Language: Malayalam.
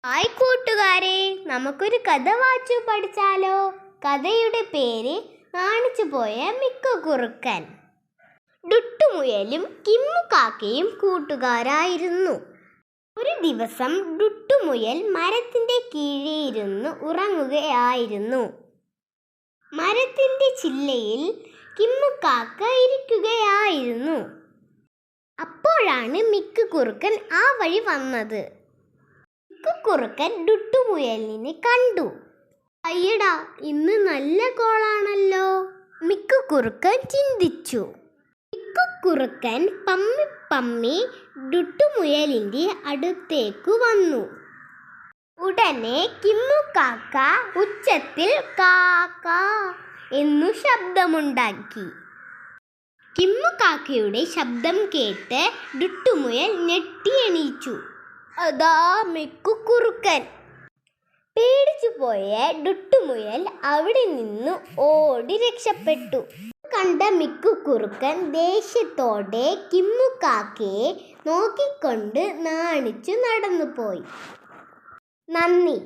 ഹായ് കൂട്ടുകാരെ, നമുക്കൊരു കഥ വായിച്ചു പഠിച്ചാലോ? കഥയുടെ പേര് നാണിച്ചു പോയ മിക്കുകുറുക്കൻ. ഡുട്ടുമുയലും കിമ്മുകാക്കയും കൂട്ടുകാരായിരുന്നു. ഒരു ദിവസം ഡുട്ടുമുയൽ മരത്തിന്റെ കീഴിലിരുന്ന് ഉറങ്ങുകയായിരുന്നു. മരത്തിന്റെ ചില്ലയിൽ കിമ്മുകാക്ക ഇരിക്കുകയായിരുന്നു. അപ്പോഴാണ് മിക്കുകുറുക്കൻ ആ വഴി വന്നത്. മിക്കുകുറുക്കൻ ഡുട്ടുമുയലിനെ കണ്ടു. അയ്യടാ, ഇന്ന് നല്ല കോളാണല്ലോ, മിക്കുകുറുക്കൻ ചിന്തിച്ചു. മിക്കുകുറുക്കൻ പമ്മി പമ്മി ഡുട്ടുമുയലിന്റെ അടുത്തേക്ക് വന്നു. ഉടനെ കിമ്മുകാക്ക ഉച്ചത്തിൽ കാക്ക എന്നു ശബ്ദമുണ്ടാക്കി. കിമ്മുകാക്കയുടെ ശബ്ദം കേട്ട് ഡുട്ടുമുയൽ ഞെട്ടി എണീച്ചു. അതാ മിക്കുകുറുക്കൻ! പേടിച്ചുപോയ ഡുട്ടുമുയൽ അവിടെ നിന്ന് ഓടി രക്ഷപ്പെട്ടു. കണ്ട മിക്കുകുറുക്കൻ ദേഷ്യത്തോടെ കിമ്മുകാക്കയെ നോക്കിക്കൊണ്ട് നാണിച്ചു നടന്നുപോയി. നന്ദി.